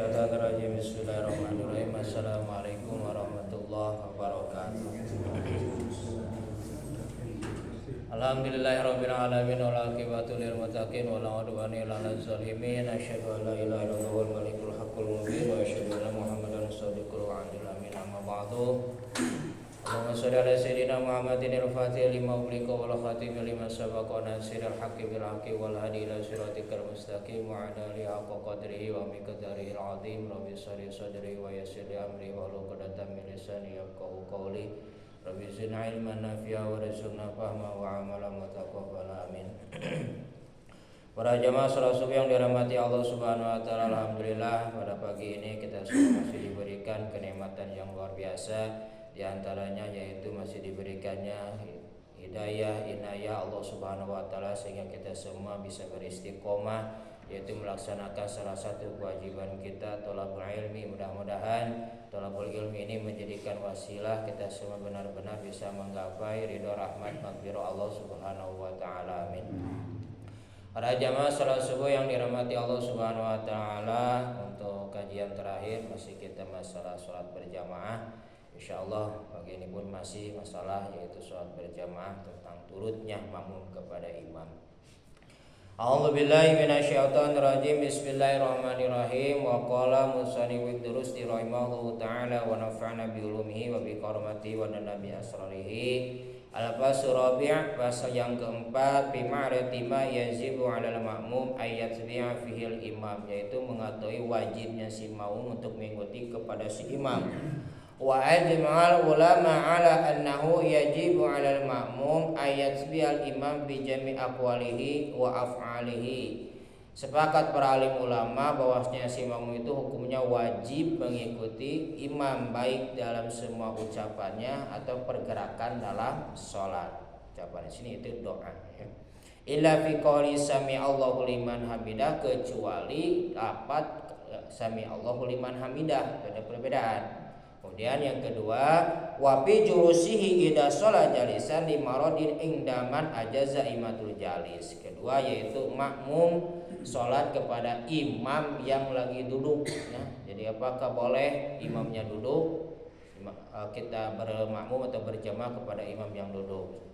minasyaitonirrajim. Bismillahirrahmanirrahim. Assalamualaikum warahmatullahi wabarakatuh. Alhamdulillahirabbil alamin wal aqibatu lil muttaqin wa la udwana illa 'alal zalimin. Asyhadu an la ilaha illallah wal malikul haqqul mubin wa asyhadu anna Muhammadan shadiqul wa'dil amin. Amma ba'du. Allahumma shalli ala sayyidina Muhammadin al-fatih lima ughliqa wal khatim lima sabaqa nasiril haqqi bil haqqi wal hadi ila siratikal mustaqim wa ala alihi haqqa qadrihi wa miqdarihil azim. Rabbi shrah sadri wa yassir li amri wahlul 'uqdatam min lisani yafqahu qawli. Rabbi zidna ilman nafi'a wa rizqna fahma wa amalan mutaqabbala amin. Para jamaah salat subuh yang dirahmati Allah Subhanahu wa taala, alhamdulillah pada pagi ini kita semua masih diberikan kenikmatan yang luar biasa. Di antaranya yaitu masih diberikannya hidayah, inayah Allah Subhanahu wa taala sehingga kita semua bisa beristiqomah, yaitu melaksanakan salah satu kewajiban kita, thalabul ilmi. Mudah-mudahan thalabul ilmi ini menjadikan wasilah kita semua benar-benar bisa menggapai ridho, rahmat, maghfirah Allah Subhanahu wa taala. Amin. Para jamaah salat subuh yang dirahmati Allah Subhanahu wa taala, untuk kajian terakhir masih kita masalah salat berjamaah. Insyaallah pagi ini pun masih masalah yaitu salat berjamaah tentang turutnya makmum kepada imam. A'udzubillahi minasyaitonirrajim. Bismillahirrahmanirrahim. Wa qala musannif Idrus rahimahullahu taala wa nafa'na bi ulumihi wa bi karamati wa nabi asrarihi. Al-fasl rabi', pasal yang keempat, bi ma'rifati ma yajibu 'alal ma'mum ayat tabi'a fihi al-imam, yaitu mengetahui wajibnya si makmum untuk mengikuti kepada si imam. Wa ajma'al ulama ala annahu yajibu 'alal ma'mum ayat bi'al imam bi jami' aqwalihi wa af'alihi. Sepakat para alim ulama bahwasanya si makmum itu hukumnya wajib mengikuti imam baik dalam semua ucapannya atau pergerakan dalam salat. Ucapan di sini itu doa ya. Illa fi qouli sami Allahu liman hamidah, kecuali dapat sami Allahu liman hamidah, ada perbedaan. Kemudian yang kedua, wa fi jurusihi idza shalat jalisan li maradin ingdaman ajaza imatul jalis. Kedua yaitu makmum salat kepada imam yang lagi duduk ya. Jadi apakah boleh imamnya duduk, kita bermakmum atau berjamaah kepada imam yang duduk.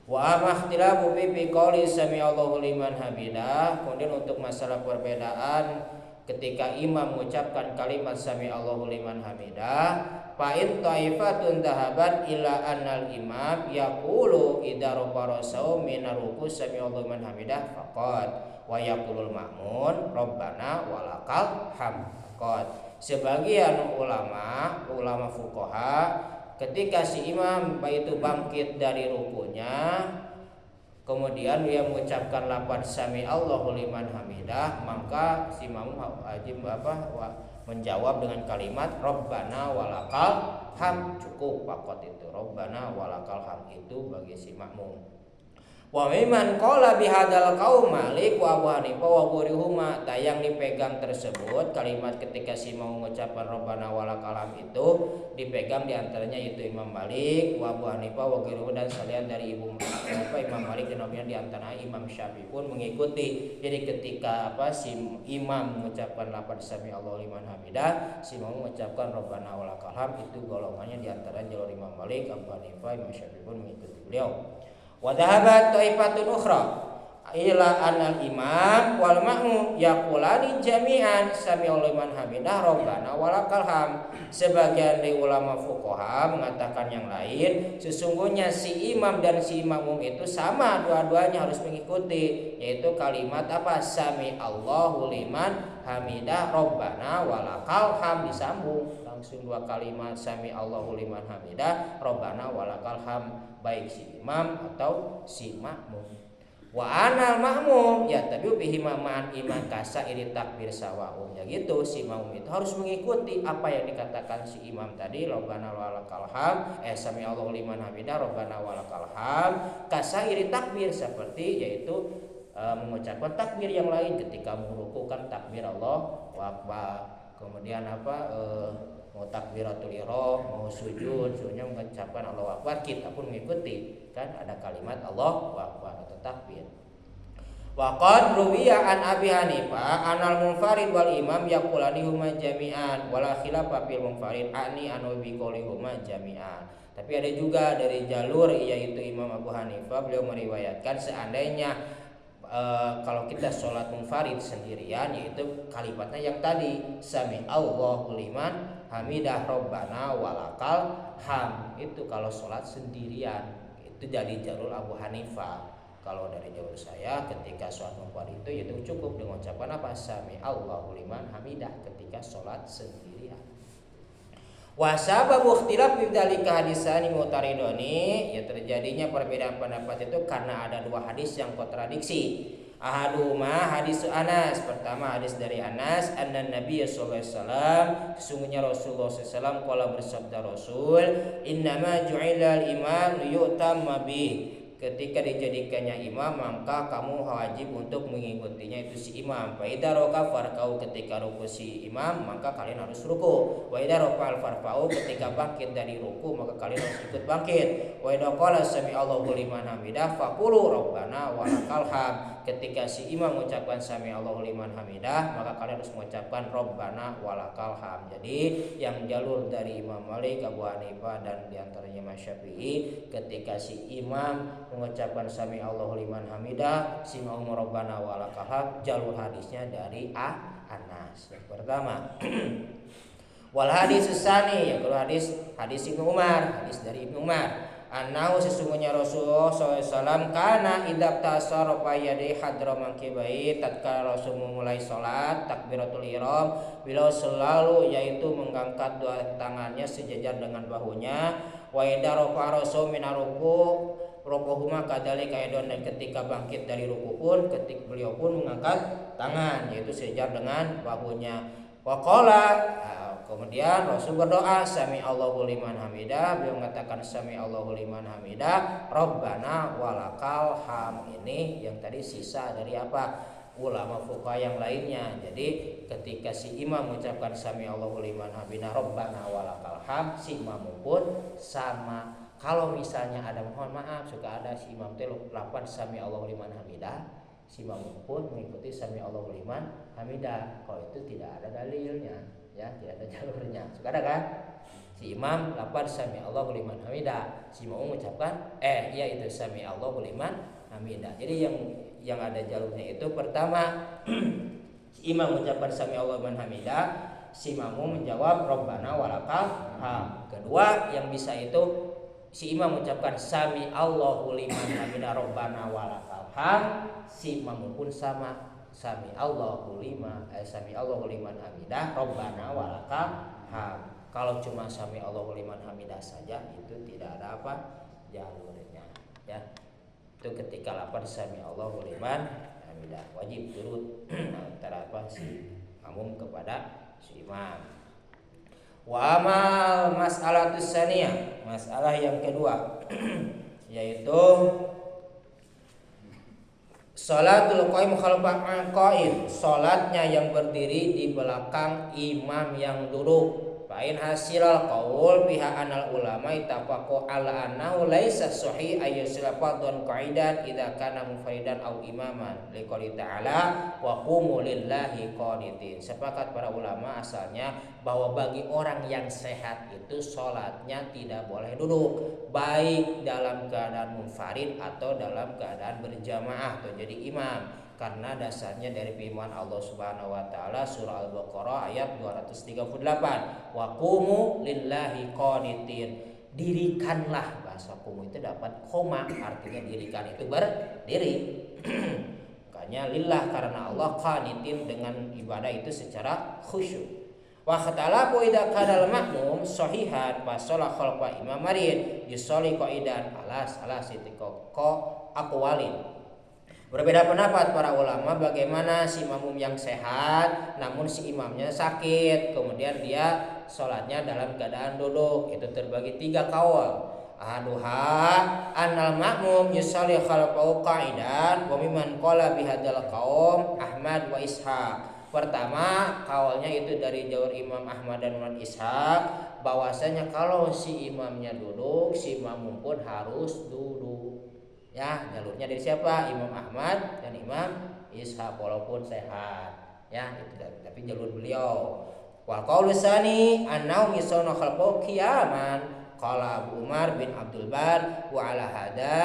Wa amahtilafu fi qouli sami Allahu liman hamidah. Kemudian untuk masalah perbedaan ketika imam mengucapkan kalimat sami Allahu liman hamidah, fa in taifatun dhahabat ila annal imam yaqulu idza rafa'a min ruku sami Allahu liman hamidah faqad wa yaqulul ma'mun rabbana walakal hamd faqad. Sebagian ulama fuqaha ketika si imam itu bangkit dari rukunya, kemudian dia mengucapkan lafaz sami Allahu liman hamidah, maka si makmum wajib menjawab dengan kalimat Rabbana walakal hamd. Cukup fakot itu, Rabbana walakal hamd itu bagi si makmum. Wa mimman qala bihadzal qaul Malik wa Abu Hanifah wa ghairuhuma. Yang dipegang tersebut kalimat ketika si mau mengucapkan Rabbana walakal hamd itu dipegang diantaranya yaitu Imam Malik, wa Abu Hanifah wa ghairuhu, dan salian dari Imam Malik dan kemudian diantaranya Imam Syafi'i pun mengikuti. Jadi ketika si imam mengucapkan lafaz sami Allahu liman hamidah, si mau mengucapkan Rabbana walakal hamd, itu golongannya diantaranya jalur Imam Malik, Abu Hanifah, Imam Syafi'i pun mengikuti beliau. Wa dhahabat taifatun ukhra ila anal imam wal ma'mum yaqulani jami'an sami Allahu liman hamidah rabbana walakal hamd. Sebagian dari ulama fuqaha mengatakan yang lain, sesungguhnya si imam dan si makmum itu sama, dua-duanya harus mengikuti, yaitu kalimat sami Allahu liman hamidah rabbana walakal hamd, disambung langsung dua kalimat sami Allahu liman hamidah rabbana walakal hamd, baik si imam atau si makmum. Wa anal makmum ya tabi'u bihi ma'an imam kasa iri takbir sawaun. Ya gitu, si makmum itu harus mengikuti apa yang dikatakan si imam tadi, Rabbana walakal hamd, sami Allahu liman hamidah rabbana walakal hamd, kasa iri takbir, seperti yaitu mengucapkan takbir yang lain ketika merukukan takbir Allahu akbar. Kemudian mau takbiratul ihram, mau sujudnya mengucapkan Allahu akbar, kita pun mengikuti, kan ada kalimat Allahu akbar atau takbir. Wa qad ruwiya an Abi Hanifah anal munfarid wal imam yaqulani huma jami'an wala khilafa fil munfarid ani anu bi qouli huma jami'an. Tapi ada juga dari jalur yaitu Imam Abu Hanifah, beliau meriwayatkan seandainya kalau kita sholat munfarid sendirian, yaitu kalimatnya yang tadi sami Allahu liman hamidah rabbana walakal ham, itu kalau sholat sendirian. Itu dari jalur Abu Hanifah. Kalau dari jalur saya, ketika sholat munfarid itu cukup dengan ucapan apa? Sami Allahu liman hamidah ketika sholat sendirian. Wa sababu ikhtilaf fi dzalika hadisani mutaridoni, ya terjadinya perbedaan pendapat itu karena ada dua hadis yang kontradiksi. Ahaduma hadis Anas, pertama hadis dari Anas, anna Nabi sallallahu alaihi wasallam, sesungguhnya Rasulullah sallallahu alaihi wasallam qala bersabda Rasul, innama ju'ilal imam liyutamma bih. Ketika dijadikannya imam maka kamu wajib untuk mengikutinya itu si imam. Wa idza raka'a farka'u, ketika ruku si imam maka kalian harus ruku. Wa idza rafa'al farfa'u, ketika bangkit dari ruku maka kalian harus ikut bangkit. Wa idza qala sami Allahu liman hamidah faqulu rabbana walakal ham. Ketika si imam mengucapkan sami Allahu liman hamidah maka kalian harus mengucapkan rabbana walakal ham. Jadi yang jalur dari Imam Malik, Abu Hanifah dan diantaranya Imam Syafi'i, ketika si imam mengucapkan sami Allahu liman hamidah, si ma'um rabbana walakal ham, jalur hadisnya dari Anas. Yang pertama. Wal hadis tsani, yang kedua hadis Ibnu Umar, hadis dari Ibnu Umar. Annahu, sesungguhnya Rasulullah SAW kana idza tasara fa yadi hadra mankibai, tatkala Rasul memulai salat takbiratul ihram, beliau selalu yaitu mengangkat dua tangannya sejajar dengan bahunya. Wa idza rafa Rasul min ruku rokohuma kadali kaidon, dan ketika bangkit dari ruku pun ketika beliau pun mengangkat tangan yaitu sejajar dengan bahunya. Waqala, kemudian Rasul berdoa sami Allahu liman hamidah, beliau mengatakan sami Allahu liman hamidah rabbana walakal ham. Ini yang tadi sisa dari apa? Ulama fuqaha yang lainnya. Jadi ketika si imam mengucapkan sami Allahu liman hamidah rabbana walakal ham, si imam pun sama. Kalau misalnya ada, mohon maaf, suka ada si imam teh lapan sami Allahu liman hamidah, si imam pun mengikuti sami Allahu liman hamidah. Kalau itu tidak ada dalilnya, ya, tidak ada jalurnya. Suka ada kan? Si imam lapan sami Allahu liman hamidah, si imam mengucapkan itu sami Allahu liman hamidah. Jadi yang ada jalurnya itu pertama si imam mengucapkan sami Allahu liman hamidah, si imam menjawab rabbana walakal ham. Kedua yang bisa itu si imam mengucapkan sami Allahu liman hamidah rabbana walakal ham, si imam pun sama sami Allahu liman hamidah rabbana walakal ham. Kalau cuma sami Allahu liman hamidah saja itu tidak ada apa jalurnya, ya. Itu ketika lapar sami Allahu liman hamidah wajib turut antara apa si makmum kepada si imam. Wa amal mas'alatus tsaniyah, masalah yang kedua yaitu salatul qaim khalfal qaim, salatnya yang berdiri di belakang imam yang duduk. Fa'in hasilal qaul pihak anal ulama itafaqu ala annahu laisa sahih ayyusila fardhan qaidan idza kana mufridan aw imaman liqouli ta'ala wa qumu lillahi qanitin. Sepakat para ulama asalnya bahwa bagi orang yang sehat itu salatnya tidak boleh duduk, baik dalam keadaan munfarid atau dalam keadaan berjamaah atau jadi imam. Karena dasarnya dari firman Allah Subhanahu wa taala surah Al-Baqarah ayat 238, wa qumu lillahi qanitin, dirikanlah. Bahasa qumu itu dapat koma, artinya dirikan itu berdiri. Makanya lillah karena Allah, qanitin dengan ibadah itu secara khusyuk. Wa khatalafu idza kana al-ma'mum sahihan fa shalah khalfa imam marid yusolli qaidan alas sitiko aqwalin. Berbeda pendapat para ulama bagaimana si makmum yang sehat namun si imamnya sakit, kemudian dia sholatnya dalam keadaan duduk. Itu terbagi 3 kaul. Ahaduha annal makmum yusalli khalfahu qa'idan wa mimman qala bihadzal qaum Ahmad wa Ishaq. Pertama, kaulnya itu dari jalur Imam Ahmad dan Imam Ishaq, bahwasanya kalau si imamnya duduk, si makmum pun harus duduk. Ya, jalurnya dari siapa? Imam Ahmad dan Imam Ishaq walaupun sehat ya itu tapi jalur beliau. Wa qaulu tsani annau yusawna khalqu qiyaman qala Abu Umar bin Abdul Bar wa ala hada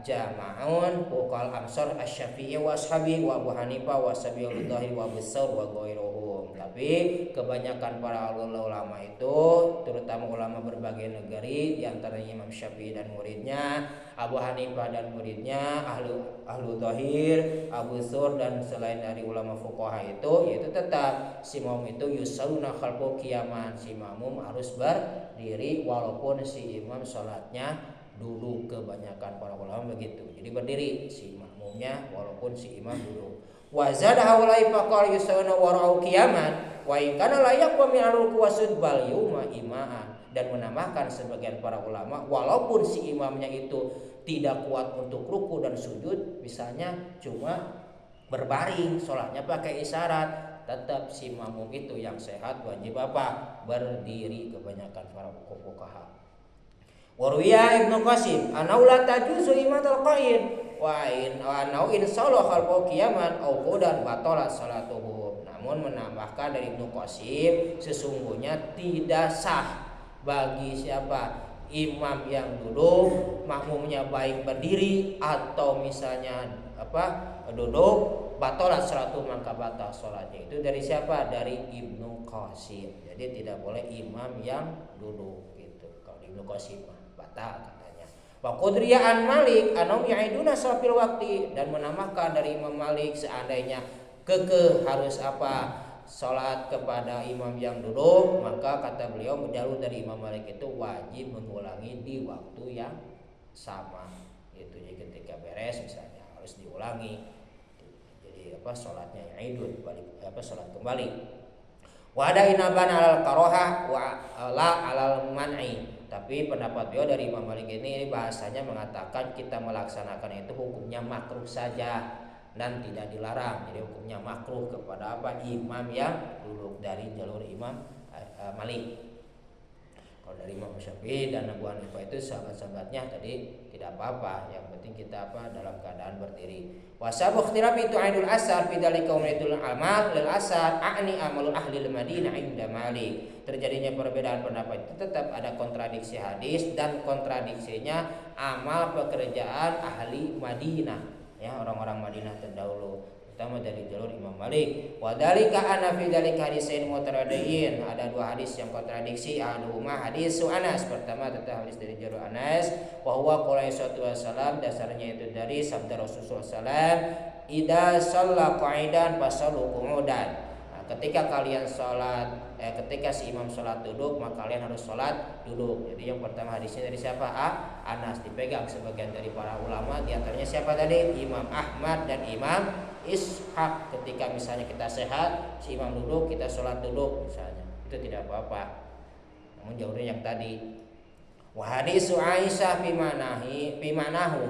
jama'un uqal amsar asy-Syafi'i wa ashabi wa Abu Hanifah wa Sabiul Dhahir wa Abu Thawr wa ghairuhum. Tapi kebanyakan para ulama itu terutama ulama berbagai negeri di antaranya Imam Syafi'i dan muridnya, Abu Hanifah dan muridnya, ahlu Dhahir, Abu Thawr dan selain dari ulama fuqaha itu yaitu tetap si makmum itu yusalluna khalqu qiyaman, si makmum harus berdiri walaupun si imam salatnya duduk. Kebanyakan para ulama begitu, jadi berdiri si makmumnya walaupun si imam duduk. Wa zada haulai faqal yusawna warau qiyaman wa in kana la yaqwa min al-ruku wasud bal yuma imaan, dan menambahkan sebagian para ulama walaupun si imamnya itu tidak kuat untuk ruku dan sujud, misalnya cuma berbaring sholatnya pakai isyarat, tetap si makmum itu yang sehat wajib apa? Berdiri. Kebanyakan para fuqaha. Waruya Ibnu Qasim anau la tajuzu imatul qaid wa in salla khalqu qiyaman au qudan batalat salatuhu. Namun menambahkan dari Ibnu Qasim sesungguhnya tidak sah bagi siapa imam yang duduk makmumnya baik berdiri atau misalnya duduk batalat salatu maka batal salatnya. Itu dari siapa? Dari Ibnu Qasim. Jadi tidak boleh imam yang duduk gitu. Kalau Ibnu Qasim batal katanya. Wa qudriya an Malik anum ya'iduna safil waqti, dan menambahkan dari Imam Malik seandainya harus salat kepada imam yang duduk, maka kata beliau jalur dari Imam Malik itu wajib mengulangi di waktu yang sama. Itu jadi ketika beres misalnya harus diulangi. Jadi salatnya ya'idun balik salat kembali. Wa ada inaban alal karoha wa la alal man'i. Tapi pendapat beliau dari Imam Malik ini bahasanya mengatakan kita melaksanakan itu hukumnya makruh saja dan tidak dilarang. Jadi hukumnya makruh kepada imam yang duduk dari jalur Imam Malik. Kalau dari Imam Syafi'i dan Abu Hanifah itu sahabat-sahabatnya tadi tidak apa-apa, yang penting kita dalam keadaan berdiri. Wasabu ikhtilaf itu ainul asar fi dzalika umratul amal lil asar a'ni amalul ahli al Madinah inda Malik. Terjadinya perbedaan pendapat itu tetap ada kontradiksi hadis dan kontradiksinya amal pekerjaan ahli Madinah, ya orang-orang Madinah terdahulu, terutama dari jalur Imam Malik. Wa dzalika anna fi dzalika hadisain mutaradiyin, ada dua hadis yang kontradiksi. Ahaduhuma hadis Anas, pertama tentang hadis dari jalur Anas, wa huwa qaulai sallallahu alaihi wasallam, dasarnya itu dari sabda Rasulullah sallallahu idza shalla qa'idan fasallu qu'udan. Ketika kalian ketika si imam sholat duduk, maka kalian harus sholat duduk. Jadi yang pertama hadisnya dari siapa? Anas, dipegang sebagian dari para ulama, di antaranya siapa tadi? Imam Ahmad dan Imam Ishaq. Ketika misalnya kita sehat, si imam duduk, kita sholat duduk misalnya, itu tidak apa-apa. Namun jauhnya yang tadi. Wa hadisu Aisyah pimanahu.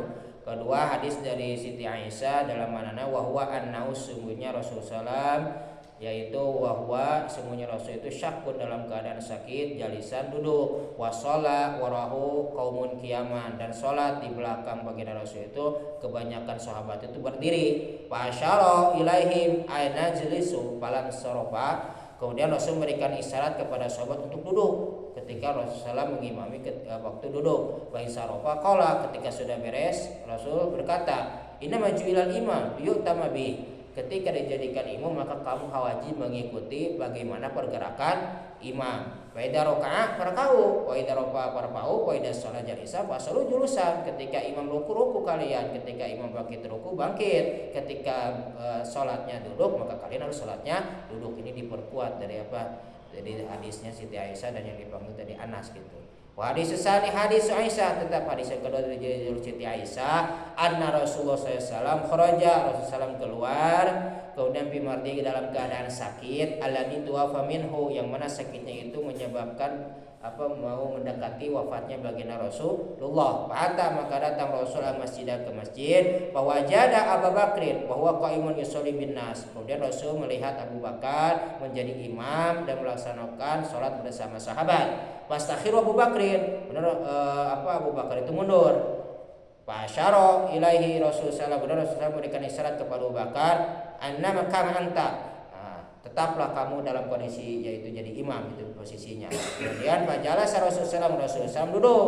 Kedua hadis dari Siti Aisyah dalam manana wa huwa annahu sungguhnya Rasulullah, yaitu wahwa semuanya Rasul itu syakun dalam keadaan sakit, jalisan duduk, wasola warahu kaumun kiaman, dan sholat di belakang baginda Rasul itu kebanyakan sahabat itu berdiri. Fasyara ilaihim aina jelisu falan sorofa. Kemudian Rasul memberikan isyarat kepada sahabat untuk duduk ketika Rasulullah mengimami waktu duduk. Wa isarofa qala, ketika sudah beres Rasul berkata, inna majuilal imam yu'tama bih. Ketika dijadikan imam maka kamu wajib mengikuti bagaimana pergerakan imam. Wa idza raka'a farka'u wa idza rafa'a farfa'u wa idza shalla jalisa fasallu julusan. Ketika imam ruku kalian, ketika imam bangkit ruku bangkit, ketika salatnya duduk maka kalian harus salatnya duduk. Ini diperkuat dari Dari hadisnya Siti Aisyah dan yang dipanggil tadi Anas gitu. Wa hadis tsani hadis Aisyah, tetap hadis yang kedua dari Siti Aisyah, anna Rasulullah SAW kharaja, Rasulullah keluar, kemudian bimardi dalam keadaan sakit, alladzi tuwafa minhu, yang mana sakitnya itu menyebabkan mau mendekati wafatnya baginda Rasulullah. Fa'ata, maka datang Rasul ke masjid, wajada Abu Bakrin wa huwa qaimun yusolli bin nas. Kemudian Rasul melihat Abu Bakar menjadi imam dan melaksanakan sholat bersama sahabat. Fastakhiru Abu Bakrin, Abu Bakar itu mundur. Fa asyara ilaihi Rasulullah memberikan isyarat kepada Abu Bakar, annama kama anta. Tetaplah kamu dalam kondisi yaitu jadi imam, itu posisinya. Kemudian fajalasa Rasulullah duduk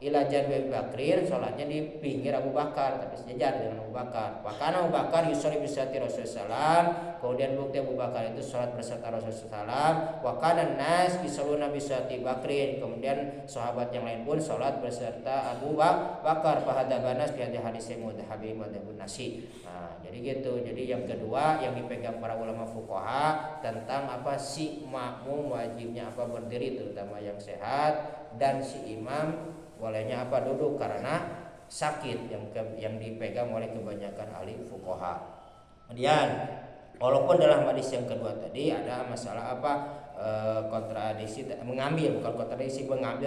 ila janbi Abu Bakrin, salatnya di pinggir Abu Bakar tapi sejajar dengan Abu Bakar. Wakana Abu Bakar yusholli bisati Rasulullah, kemudian bukti Abu Bakar itu salat beserta Rasulullah. Wakana nas yusholluna bisati Bakrin, kemudian sahabat yang lain pun salat beserta Abu Bakar. Fahadabanas fi hadis mudhabi madhabun nasi. Nah, jadi gitu. Jadi yang kedua yang dipegang para ulama fuqaha tentang apa si makmum wajibnya apa berdiri, terutama yang sehat, dan si imam bolehnya apa duduk karena sakit, yang dipegang oleh kebanyakan ahli fuqaha. Kemudian walaupun dalam hadis yang kedua tadi ada masalah apa kontradiksi, mengambil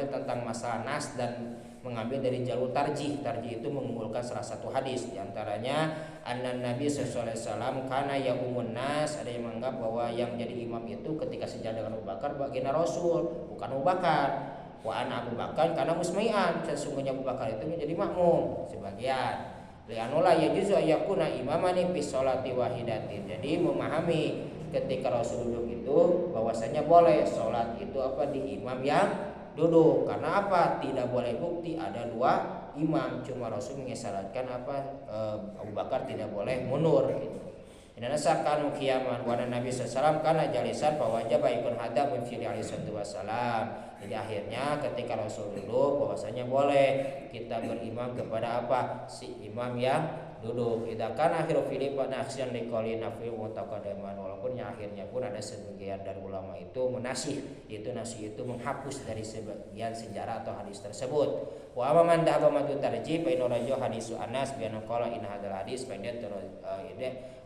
tentang masalah nas dan mengambil dari jalur tarjih. Tarjih itu mengunggulkan salah satu hadis, diantaranya anna Nabi sallallahu alaihi wasallam kana yaumun nas, ada yang menganggap bahwa yang jadi imam itu ketika sejajar dengan Abu Bakar baginda Rasul, bukan Abu Bakar. Wa ana Abu Bakar karena musmi'an, sesungguhnya Abu Bakar itu menjadi makmum sebagian. Li'anula yajuzu ayyakuna imamani fi sholati wahidatin. Jadi memahami ketika Rasul duduk itu bahwasanya boleh sholat itu apa di imam yang duduk. Karena apa? Tidak boleh bukti ada dua imam, cuma Rasul mengisyaratkan apa Abu Bakar tidak boleh mundur gitu. Inna nasakan kiaman wa Nabi sallallahu kana jalisan fa wajaba ikun hadam min fi'li alaihi wasallam. Jadi akhirnya ketika Rasul duduk bahwasanya boleh kita berimam kepada apa si imam yang duduk. Idakan akhir fi'li pada aksian liqali nafi mutaqaddaman, walaupun yang akhirnya pun ada sebagian dari ulama itu menasih, itu nasih itu menghapus dari sebagian sejarah atau hadis tersebut. Wa man dhaba madu tarjih fa inna rajo hadisu Anas bi anna qala in hadzal hadis fa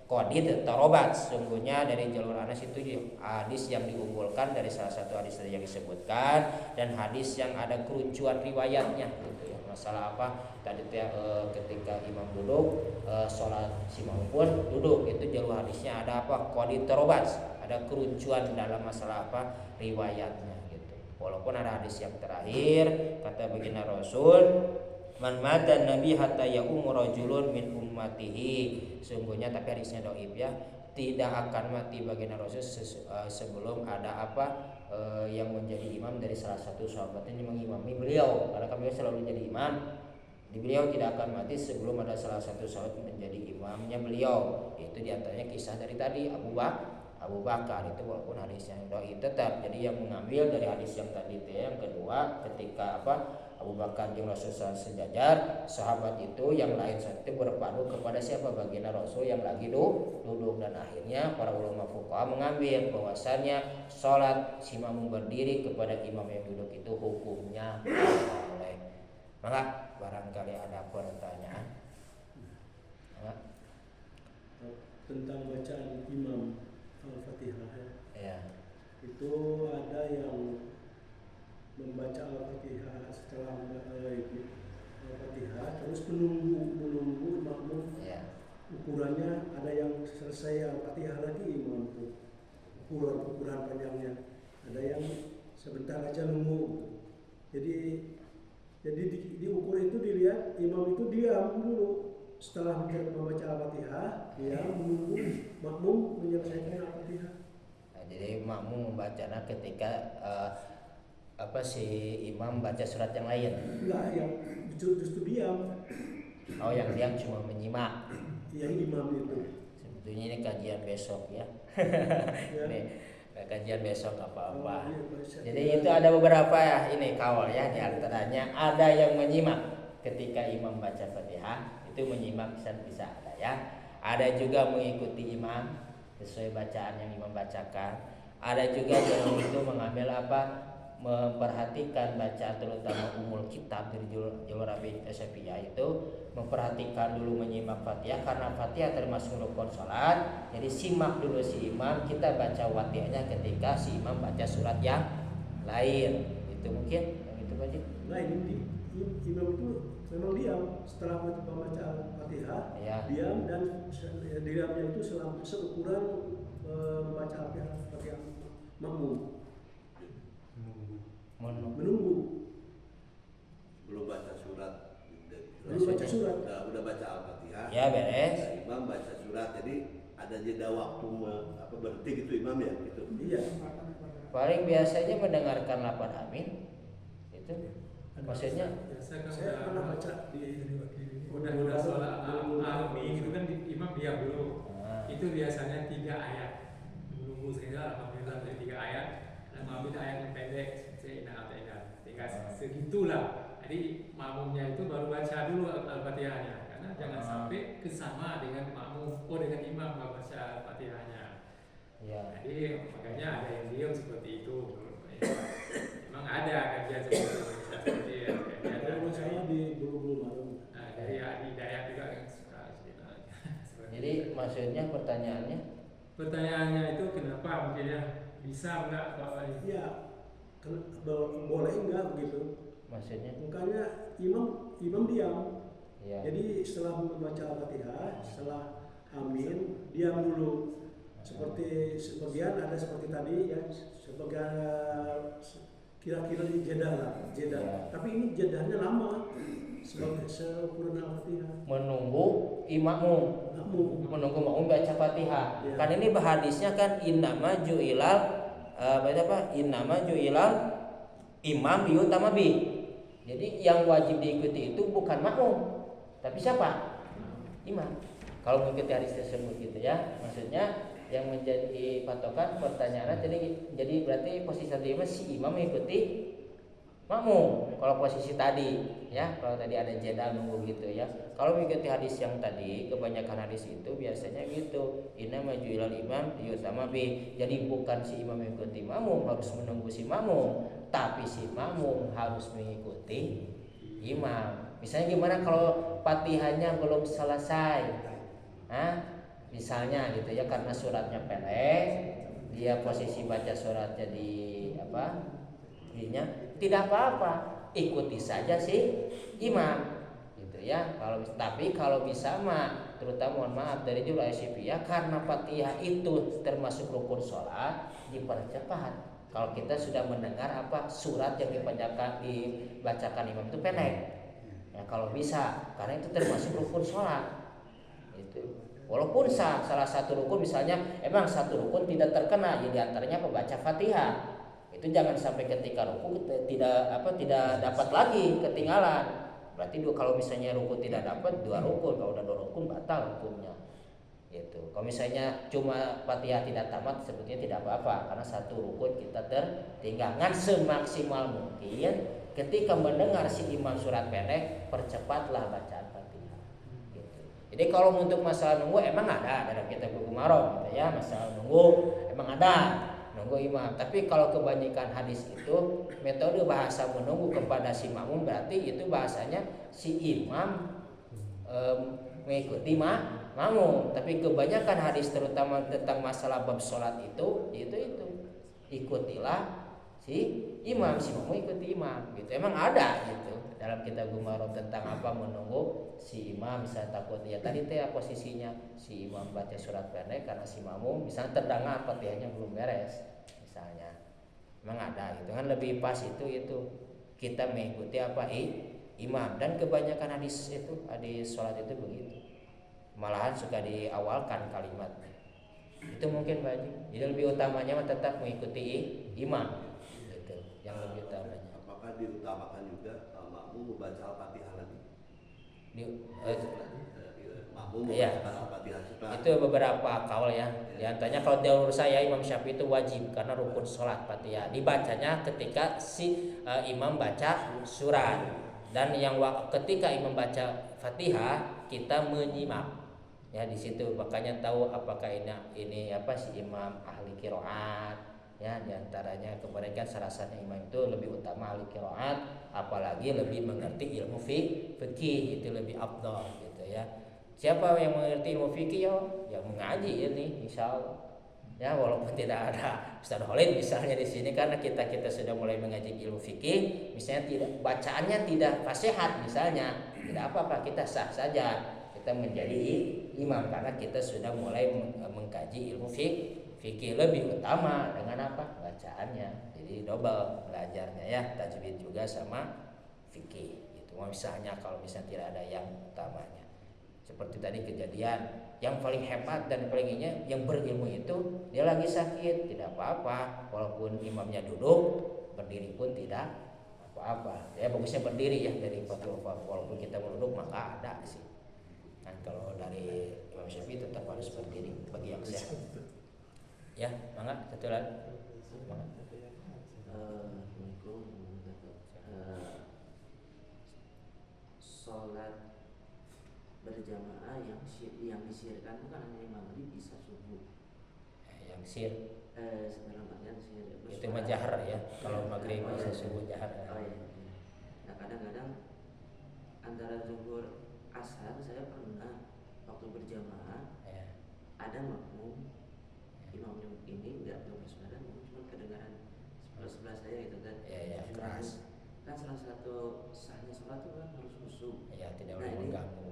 Qadid tarobat, sungguhnya dari jalur Anas itu hadis yang diunggulkan dari salah satu hadis yang disebutkan, dan hadis yang ada keruncuan riwayatnya gitu ya. Masalah apa tadi ketika imam duduk sholat si makmum pun duduk, itu jalur hadisnya ada apa Qadid tarobat, ada keruncuan dalam masalah apa riwayatnya gitu. Walaupun ada hadis yang terakhir kata baginda Rasul, man mata nabi hatta yaum rajulun min ummatihi, sungguhnya tapi hadisnya dhaif ya, tidak akan mati baginda Rasul sebelum ada apa yang menjadi imam dari salah satu sahabatnya yang mengimami beliau, karena kami selalu jadi imam di beliau, tidak akan mati sebelum ada salah satu sahabat menjadi imamnya beliau. Itu diantaranya kisah dari tadi Abu Bakar itu, walaupun hadisnya dhaif tetap. Jadi yang mengambil dari hadis yang tadi itu yang kedua, ketika apa Abu Bakar jeung Rasulullah sejajar, sahabat itu yang lain saat itu berpadu kepada siapa baginda Rasul yang lagi duduk, dan akhirnya para ulama fuqaha mengambil bahwasannya sholat si makmum berdiri kepada imam yang duduk itu hukumnya boleh. Maka barangkali ada pertanyaan tentang bacaan imam Al-Fatihah ya. Itu ada yang membaca Al-Fatihah setelah Al-Fatihah terus menunggu makmum ya. Ukurannya ada yang selesai Al-Fatihah lagi imam itu ukuran panjangnya, ada yang sebentar aja nunggu. Jadi diukur itu dilihat imam itu diam dulu setelah membaca Al-Fatihah, dia menunggu makmum menyelesaikan Al-Fatihah. Nah, jadi makmum membacanya ketika si imam baca surat yang lain. Enggak, yang justru diam. Oh, yang diam cuma menyimak. Yang imam itu. Sebetulnya ini kajian besok ya. Ya. Ini kajian besok apa-apa. Iya, jadi itu ada beberapa ya ini kawal ya, di antaranya ada yang menyimak ketika imam baca Fatihah, itu menyimak bisa ada ya. Ada juga mengikuti imam sesuai bacaan yang imam bacakan. Ada juga yang itu mengambil apa memperhatikan bacaan terutama umul kitab dari jalur Abi Syafi'iyah itu memperhatikan dulu menyimak Fatihah, karena Fatihah termasuk rukun salat. Jadi simak dulu si imam, kita baca Fatihahnya ketika si imam baca surat yang lain. Itu mungkin yang itu Pak. Nah, ini imam itu memang diam setelah membaca Al-Fatihah ya. Diam, dan diamnya itu seukuran membaca Al-Fatihah makmum. Menunggu belum baca surat Ya beres. Imam baca surat, jadi ada jeda waktu berhenti gitu imam ya gitu. Iya. Paling biasanya mendengarkan lapan amin itu maksudnya Biasa kan Saya pernah baca di udah sholat amin gitu kan imam diam dulu. Itu biasanya 3 ayat. Menunggu sehingga alhamdulillah dari 3 ayat dan mengambil ayat yang pendek tinggal segitulah. Jadi makmumnya itu baru baca dulu Al-Fatihahnya karena jangan sampai kesama dengan makmum dengan imam nggak baca Al-Fatihahnya. ya. Jadi makanya ada yang diam seperti itu. Memang ada kajian seperti kajian Kalau saya di Bulu-Bulu Marum. dari Hidayat juga yang suka Jadi maksudnya pertanyaannya itu kenapa mungkin ya bisa nggak Pak Wali? Iya. Boleh enggak begitu? maksudnya Makanya imam diam. ya. Jadi setelah membaca Al-Fatihah, setelah amin, diam dulu. Seperti sebagian ada seperti tadi ya, sebagian kira-kira di jeda lah, jeda. Ya. Tapi ini jedanya lama, sebagai seukuran Al-Fatihah. Menunggu imamum, menunggu makmum baca Fatihah. Ya. Kan ini hadisnya kan innama ju'ilal innama ju'ilal imam liyutama bi. Jadi yang wajib diikuti itu bukan makmum, tapi siapa? Imam. Kalau mengikuti hadis tersebut gitu ya. Maksudnya yang menjadi patokan pertanyaannya jadi berarti posisi tadi si imam mengikuti makmum. Kalau posisi tadi ya, kalau tadi ada jeda nunggu gitu ya. Kalau mengikuti hadis yang tadi, kebanyakan hadis itu biasanya gitu. Inna majuilal imam liyutama bi. Jadi bukan si imam mengikuti makmum harus menunggu si makmum, tapi si makmum harus mengikuti imam. Misalnya gimana kalau Fatihahnya belum selesai? Misalnya gitu ya, karena suratnya pendek, dia posisi baca suratnya di tidak apa-apa, ikuti saja si imam gitu ya. Kalau bisa mah, terutama mohon maaf dari juru ya, karena Fatihah itu termasuk rukun sholat, dipercepat. Kalau kita sudah mendengar surat yang dibacakan imam itu pendek ya, kalau bisa, karena itu termasuk rukun sholat itu. Walaupun salah satu rukun misalnya emang satu rukun tidak terkena, ya diantaranya pembaca Fatihah, itu jangan sampai ketika rukun tidak dapat lagi, ketinggalan. Berarti kalau misalnya rukun tidak dapat 2 rukun, kalau udah 2 rukun batal hukumnya. Gitu. Kalau misalnya cuma Fatihah tidak tamat sebetulnya tidak apa-apa, karena satu rukun kita tertinggal. Semaksimal mungkin ketika mendengar si imam surat pendek, percepatlah bacaan Fatihah. Gitu. Jadi kalau untuk masalah nunggu emang ada dalam kitab Bulughul Maram gitu ya, masalah nunggu emang ada. Nunggu imam. Tapi kalau kebanyakan hadis itu metode bahasa menunggu kepada si makmum, berarti itu bahasanya si imam mengikuti makmum. Tapi kebanyakan hadis terutama tentang masalah bab sholat itu ikutilah si imam, si makmum ikuti imam gitu. Emang ada gitu dalam kitab Gumaron tentang menunggu si imam. Misalnya takut ya tadi posisinya si imam baca surat pendek karena si makmum misalnya terdengar Fatihahnya belum beres misalnya. Memang ada gitu kan, lebih pas itu kita mengikuti imam. Dan kebanyakan hadis sholat itu begitu, malahan suka diawalkan kalimatnya itu mungkin Pak Haji. Jadi lebih utamanya tetap mengikuti imam gitu, yang lebih utamanya. Apakah diutamakan juga makmum membaca Al-Fatihah lagi? Makmum membaca Al-Fatihah setelah itu beberapa kaul ya. Di antaranya kalau menurut saya Imam Syafi'i itu wajib karena rukun sholat Fatihah. Dibacanya ketika si imam baca surat, dan yang ketika imam baca Fatihah kita menyimak. Ya di situ makanya tahu apakah ini si imam ahli qiraat. Ya diantaranya kemarin kan sarasannya imam itu lebih utama ahli qiraat, apalagi lebih mengerti ilmu fikih, itu lebih afdal gitu ya. Siapa yang mengerti ilmu fikih yang mengaji ini insyaallah. Ya walaupun tidak ada Ustaz Khalid misalnya di sini, karena kita sudah mulai mengaji ilmu fikih, misalnya tidak bacaannya tidak fasihat misalnya, tidak apa-apa, kita sah saja kita menjadi imam karena kita sudah mulai mengkaji ilmu fikih. Lebih utama dengan bacaannya, jadi double belajarnya ya, tajwid juga sama fikih gitu. Misalnya kalau tidak ada yang utamanya Seperti tadi kejadian, yang paling hebat dan paling yang berilmu itu dia lagi sakit, tidak apa-apa, walaupun imamnya duduk, berdiri pun tidak apa-apa. Ya bagusnya berdiri ya dari fatwa, walaupun kita duduk maka ada sih. Kan kalau dari Imam Syafi'i tetap harus berdiri bagi yang sehat. Ya, mangga satu lagi. Sholat berjamaah yang disirkan itu kan hanya maghrib bisa subuh. Yang sir Sebenarnya bagian sir itu mah jahar ya. Kalau maghrib bisa subuh jahar. Oh iya. Nah kadang-kadang antara zuhur asar saya pernah waktu berjamaah Ya. ada makmum imamnya ini nggak bersuara, cuma kedengaran sebelah saya gitu kan. Ya, keras. Kan salah satu sahnya sholat itu kan harus khusyuk. Ya, tidak boleh mengganggu.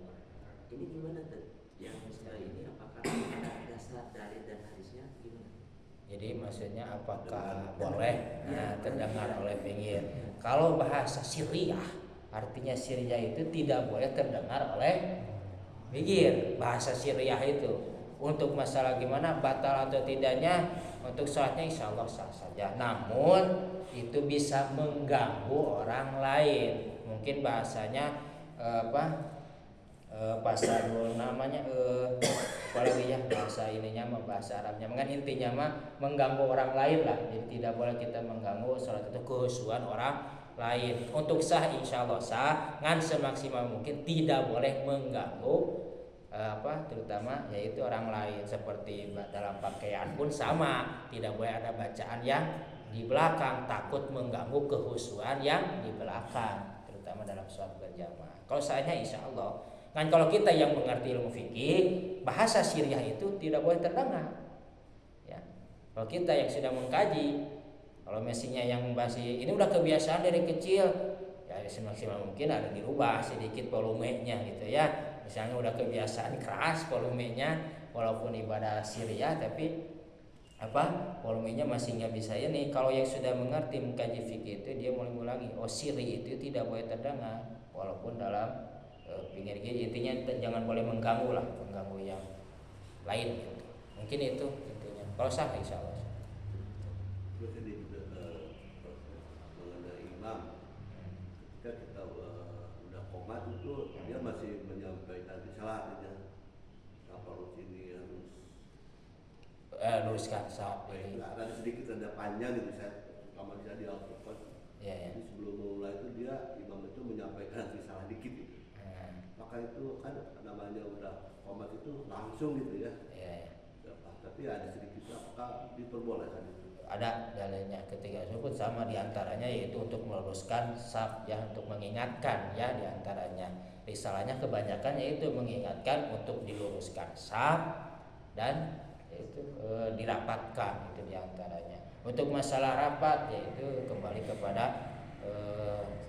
Ini gimana tuh? Yang setelah ini apakah ada dasar dalil dan hadisnya gimana? Jadi maksudnya apakah boleh terdengar oleh penggir? Kalau bahasa Syriah, artinya Syriah itu tidak boleh terdengar oleh penggir. Bahasa Syriah itu untuk masalah gimana batal atau tidaknya untuk sholatnya insya Allah sah saja. Namun itu bisa mengganggu orang lain. Mungkin bahasanya bahasa namanya apalagi ya bahasa ininya bahasa Arabnya kan intinya mah mengganggu orang lain lah. Jadi tidak boleh kita mengganggu sholat itu kehusuan orang lain. Untuk sah insya Allah sah, ngan semaksimal mungkin tidak boleh mengganggu terutama yaitu orang lain. Seperti dalam pakaian pun sama, tidak boleh ada bacaan yang di belakang, takut mengganggu kehusuan yang di belakang, terutama dalam sholat berjamaah. Kalau sahnya insya Allah. Kan kalau kita yang mengerti ilmu fikih, bahasa Syriah itu tidak boleh terdengar. Ya. Kalau kita yang sudah mengkaji, kalau mesinnya yang masih ini udah kebiasaan dari kecil, ya semaksimal mungkin ada dirubah sedikit volumenya gitu ya. Misalnya udah kebiasaan keras volumenya, walaupun ibadah Syriah tapi volumenya masih nggak bisa ini. Kalau yang sudah mengerti mengkaji fikih itu dia mulai ngulangi, Syri itu tidak boleh terdengar walaupun dalam pinggir intinya jangan boleh mengganggu yang lain gitu. Mungkin itu intinya. Kalau sah insya Allah. Terus ini juga mengenai imam. Ketika kita udah komat itu dia masih menyampaikan risalahnya. Apa ini harus luruskan sah. Ada sedikit ada panjang gitu saya terutama saya di Al-Qur'an. Ya. Jadi sebelum mulai itu dia imam itu menyampaikan risalah dikit gitu. Maka itu kan namanya udah komat itu langsung gitu ya. Iya. Tapi ada sedikit apakah diperbolehkan itu? Ada dalilnya ketika disebut sama diantaranya yaitu untuk meluruskan saf ya, untuk mengingatkan ya diantaranya. Risalahnya kebanyakan yaitu mengingatkan untuk diluruskan saf dan yaitu dirapatkan itu diantaranya. Untuk masalah rapat yaitu kembali kepada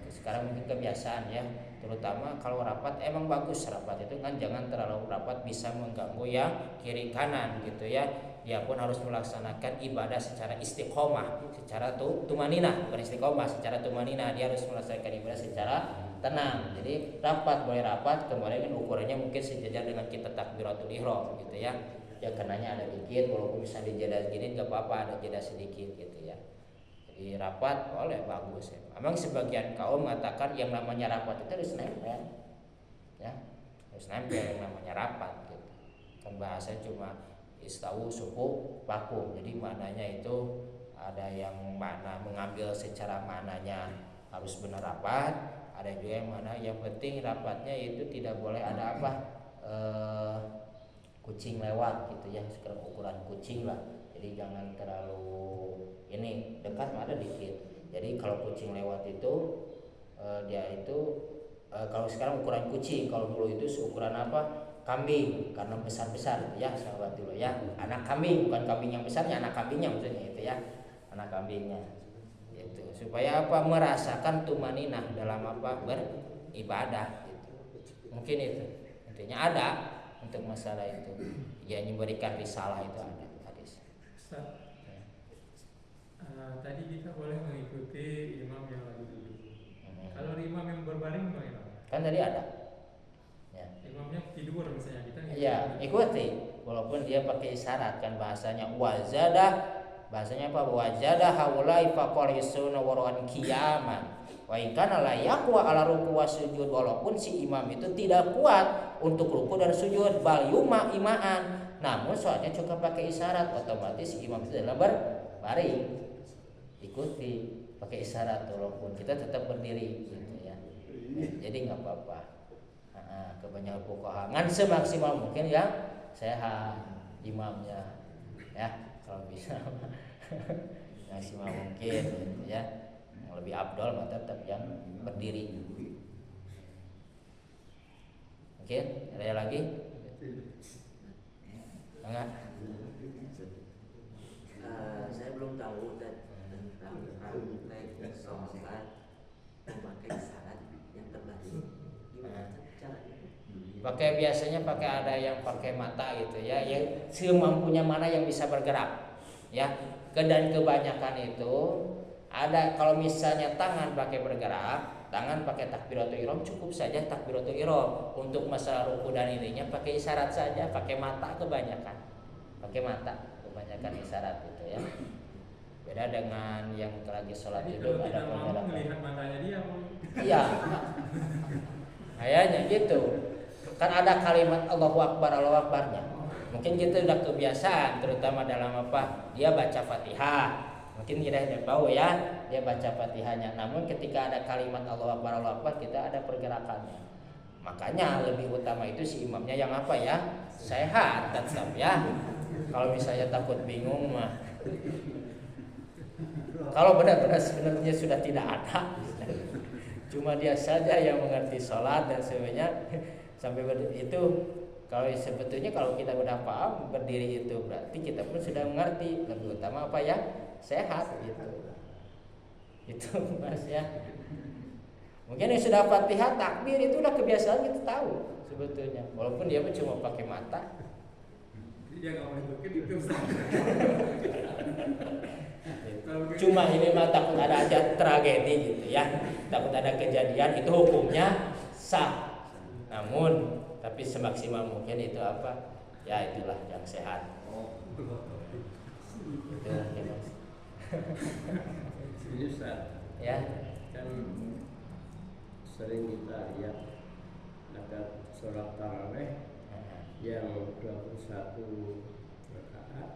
sekarang mungkin kebiasaan ya, terutama kalau rapat emang bagus rapat itu kan jangan terlalu rapat bisa mengganggu yang kiri kanan gitu ya. Dia pun harus melaksanakan ibadah secara istiqomah, secara tumanina, bukan istiqomah, secara tumanina. Dia harus melaksanakan ibadah secara tenang. Jadi rapat boleh rapat, kembali kan ukurannya mungkin sejajar dengan kita takbiratul ihram gitu ya. Ya karenanya ada dikit, walaupun bisa dijeda gini nggak apa-apa, ada jeda sedikit gitu ya. Jadi rapat boleh bagus ya. Memang sebagian kaum mengatakan yang namanya rapat itu harus nempel, ya harus nempel yang namanya rapat gitu. Kan bahasa cuma istawu suku vakum. Jadi maknanya itu ada yang makna mengambil secara maknanya harus benar rapat, ada juga yang mana yang penting rapatnya itu tidak boleh ada kucing lewat gitu ya, sekarang ukuran kucing lah. Jadi jangan terlalu ini dekat, ada dikit. Jadi kalau kucing lewat itu dia itu kalau sekarang ukuran kucing, kalau dulu itu seukuran kambing, karena besar-besar ya sahabat dulu ya. Anak kambing, bukan kambing yang besarnya, anak kambingnya maksudnya itu ya. Anak kambingnya. Gitu. Supaya merasakan tumaninah dalam beribadah gitu. Mungkin itu. Intinya ada untuk masalah itu. Ya memberikan risalah itu ada hadis. Tadi kita boleh mengikuti imam yang lagi duduk. Kalau imam yang berbaring bagaimana? Kan tadi ada. Ya. Imamnya tidur misalnya. ikuti walaupun dia pakai isyarat kan bahasanya wazadah, bahasanya apa? Wajadah haulai faqalisuna waran qiyaman. Wa in kana la yaqwa ala ruku wa sujud, walaupun si imam itu tidak kuat untuk ruku dan sujud, bal yuma imaan. Namun soalnya cukup pakai isyarat, otomatis si imam itu dalam berbaring. Ikuti pakai isyarat walaupun kita tetap berdiri gitu ya. Jadi enggak apa-apa. Kebanyakan fuqaha ngan semaksimal mungkin ya sehat imamnya. Ya, kalau bisa maksimal mungkin gitu ya. Yang lebih afdal mah tetap yang berdiri. Oke, ada lagi? Enggak? Saya belum tahu tentang praktek sholat memakai syarat yang terbalik. Gimana caranya? Biasanya pakai ada yang pakai mata gitu ya, yang semampunya mana yang bisa bergerak ya. Dan kebanyakan itu ada, kalau misalnya tangan pakai bergerak, tangan pakai takbiratul ihram, cukup saja takbiratul ihram. Untuk masalah ruku dan ininya pakai isyarat saja, pakai mata kebanyakan isyarat gitu ya. Beda dengan yang lagi sholat itu ada pergerakan. Melihat matanya dia. Iya, kayaknya gitu. Kan ada kalimat Allahu Akbarnya. Mungkin kita udah kebiasaan, terutama dalam apa? Dia baca Fatihah. Mungkin kita udah tahu ya, dia baca Fatihahnya. Namun ketika ada kalimat Allahu Akbar, kita ada pergerakannya. Makanya lebih utama itu si imamnya yang apa ya? Sehat tetap ya. Kalau misalnya takut bingung mah. Kalau benar-benar sebenarnya sudah tidak ada, cuma dia saja yang mengerti sholat dan sebagainya. Sampai itu kalau sebetulnya kalau kita udah paham berdiri itu berarti kita pun sudah mengerti. Lebih utama apa ya? Sehat gitu. Itu Mas ya. Mungkin yang sudah Fatihah takbir itu udah kebiasaan, kita tahu sebetulnya. Walaupun dia pun cuma pakai mata. Dia enggak mau itu. Cuma ini mah takut ada aja tragedi gitu ya. Takut ada kejadian, itu hukumnya sah. Namun tapi semaksimal mungkin itu apa? Ya itulah yang sehat. Itu mungkin Mas. Ya. Kan sering kita lihat ada sholat tarawih yang 21 rakaat,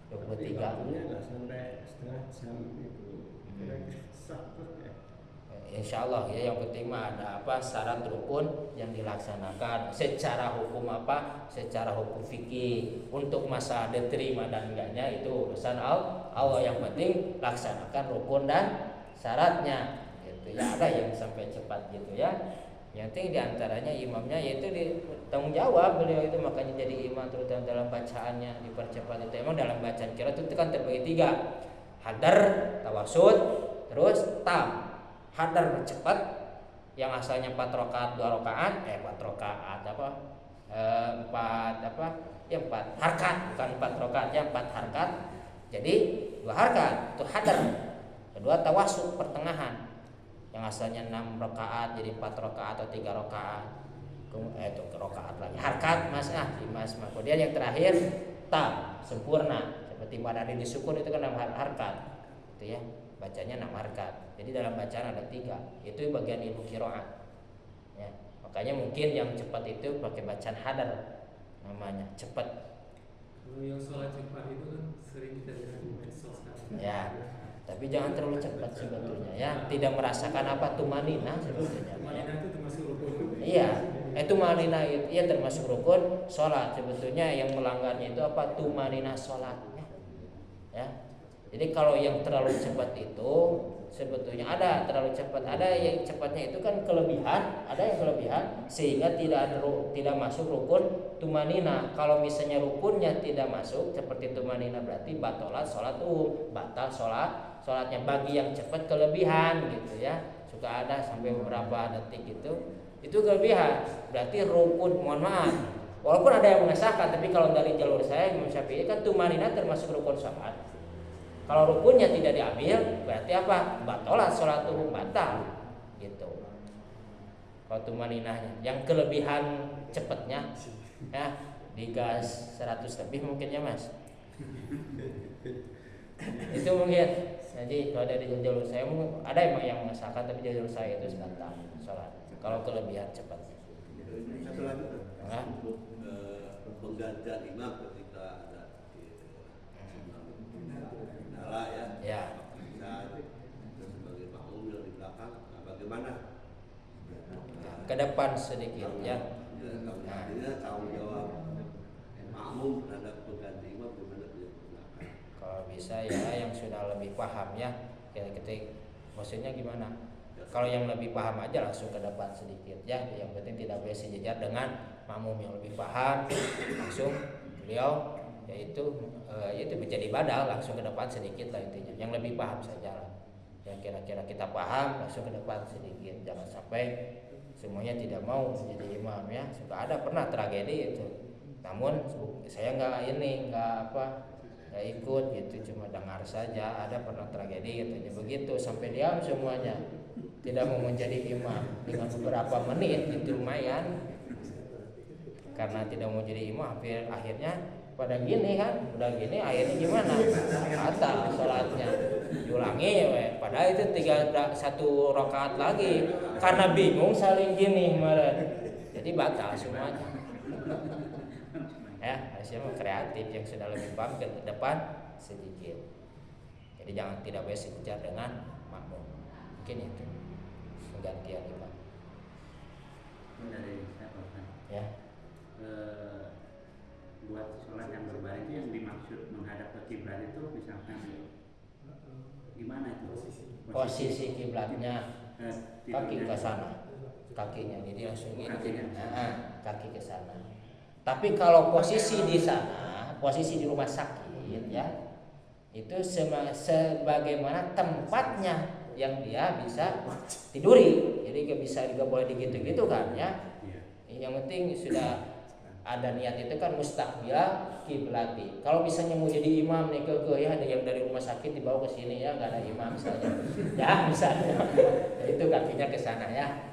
23. waktunya nggak sampai setengah jam itu. Kira-kira satu ya. Insya Allah ya, yang penting mah ada apa syarat rukun yang dilaksanakan secara hukum apa, secara hukum fikih. Untuk masalah diterima dan enggaknya itu urusan Allah. Yang penting laksanakan rukun dan syaratnya gitu ya. Ada yang sampai cepat gitu ya. Yang penting diantaranya imamnya yaitu tanggung jawab beliau itu, makanya jadi imam terutama dalam bacaannya dipercepat itu. Emang dalam bacaan kira itu kan terbagi 3, hadar, tawasud, terus tam. Hadar cepat, yang asalnya 4 rakaat 2 rakaat, 4 rakaat apa? 4 harkat, bukan 4 rakaat ya, 4 harkat. Jadi 2 harkat itu hadar. Kedua tawasud pertengahan. Yang asalnya 6 rakaat jadi 4 rakaat atau 3 rakaat. Itu rakaat lagi. Harkat Mas Mas. Kemudian yang terakhir tam, sempurna. Seperti madani disukun itu kan 6 harkat. Itu ya. Bacanya 6 harkat. Jadi dalam bacaan ada 3. Itu bagian ilmu qiraat. Ya, makanya mungkin yang cepat itu pakai bacaan hadar namanya, cepat. Kalau yang sholat cepat itu kan sering kita lihat di medsos kan. Ya. Tapi jangan terlalu cepat sebetulnya ya. Tidak merasakan apa tumanina sebetulnya. Tumanina itu termasuk rukun. Iya. Tumanina itu ya termasuk rukun sholat. Sebetulnya yang melanggarnya itu apa? Tumanina sholatnya. Ya. Jadi kalau yang terlalu cepat itu sebetulnya ada terlalu cepat, ada yang cepatnya itu kan kelebihan, ada yang kelebihan sehingga tidak masuk rukun tumanina. Kalau misalnya rukunnya tidak masuk seperti tumanina berarti batalat sholat batal sholatnya. Bagi yang cepat kelebihan gitu ya, suka ada sampai beberapa detik itu kelebihan. Berarti rukun, mohon maaf. Walaupun ada yang mengesahkan, tapi kalau dari jalur saya Imam Syafi'i kan tumanina termasuk rukun sholat. Kalau rukunnya tidak diambil, berarti apa? Batalat sholat batal, gitu. Kalau tumaninahnya, yang kelebihan cepatnya, ya digas 100 lebih mungkin ya Mas. Itu mungkin. Jadi kalau dari jalur saya ada emang yang mengesahkan, tapi jalur saya itu batal sholat kalau kelebihan cepat. Satu lagi Nah. untuk penggantian imam ketika ada kendala ya. Ya. Kita sebagai makmum yang di belakang, nah, bagaimana? Ke depan sedikit ya. Artinya tanggung jawab makmum terhadap pengganti imam gimana dia belakang? Kalau bisa ya yang sudah lebih paham ya. Kita maksudnya gimana? Kalau yang lebih paham aja langsung ke depan sedikit ya. Yang penting tidak boleh sejajar dengan makmum yang lebih paham. Langsung beliau yaitu menjadi badal langsung ke depan sedikit lah intinya. Yang lebih paham saja lah. Yang kira-kira kita paham langsung ke depan sedikit. Jangan sampai semuanya tidak mau menjadi imam ya. Sudah ada pernah tragedi itu. Namun saya nggak ikut gitu, cuma dengar saja. Ada pernah tragedi katanya begitu sampai diam semuanya, tidak mau menjadi imam dengan beberapa menit itu lumayan. Karena tidak mau jadi imam akhirnya pada gini kan, udah gini akhirnya gimana? Batal sholatnya, diulangi padahal itu 1 rakaat lagi karena bingung saling gini kemarin, jadi batal semuanya. Ya, harusnya kreatif yang sudah lebih paham ke depan sedikit. Jadi tidak boleh sejajar dengan makmum. Mungkin itu penggantian imam. Dari saya Pak. Ya. Buat sholat yang berbaring itu yang dimaksud menghadap ke kiblat itu misalkan gimana itu? Posisi kiblatnya kaki ke sana, kakinya jadi langsung gini. Kaki ke sana. Tapi kalau posisi di sana, posisi di rumah sakit ya, itu sebagaimana tempatnya yang dia bisa tiduri. Jadi gak bisa juga boleh digitu-gitu kan ya. Yang penting sudah ada niat itu kan mustaqbil kiblati. Kalau misalnya mau jadi imam nih ya ada yang dari rumah sakit dibawa ke sini ya, nggak ada imam misalnya. Ya misalnya, itu kakinya ke sana ya.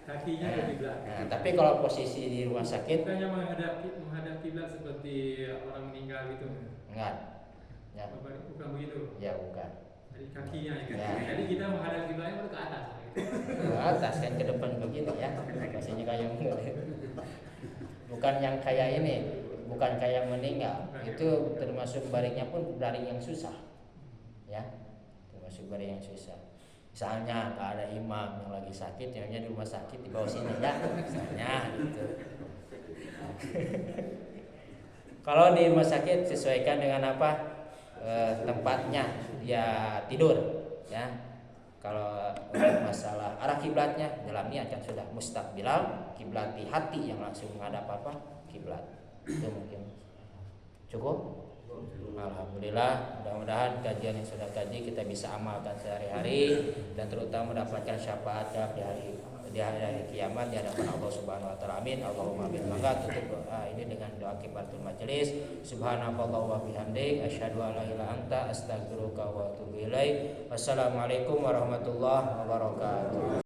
Kakinya ke kiblat. Nah, tapi kalau posisi di rumah sakit bukannya menghadap kiblat seperti orang meninggal gitu. enggak. Ya. Bukan begitu. Ya bukan. Jadi kakinya gitu. Ya. Jadi kita menghadap kiblatnya ke atas. Ke atas kan ke depan begini ya. Maksudnya kayak bukan yang kayak ini, bukan kayak meninggal. Itu termasuk baringnya pun baring yang susah. Ya. Termasuk baring yang susah. Misalnya nggak ada imam yang lagi sakit, yang di rumah sakit di bawah sini ya, misalnya gitu. Kalau di rumah sakit sesuaikan dengan apa tempatnya dia tidur, ya. Kalau masalah arah kiblatnya dalam niat kan sudah mustaqbilal kiblati hati yang langsung menghadap apa kiblat. Itu mungkin cukup. Alhamdulillah, mudah-mudahan kajian yang sudah kaji kita bisa amalkan sehari-hari dan terutama mendapatkan syafaat di hari kiamat di hadapan Allah Subhanahu wa taala. Amin. Allahumma amin. Maka tutup doa ini dengan doa kifaratul majelis. Subhanallahi wa bihamdik asyhadu an la ilaha illa anta astaghfiruka wa atubu ilaik. Wassalamualaikum warahmatullahi wabarakatuh.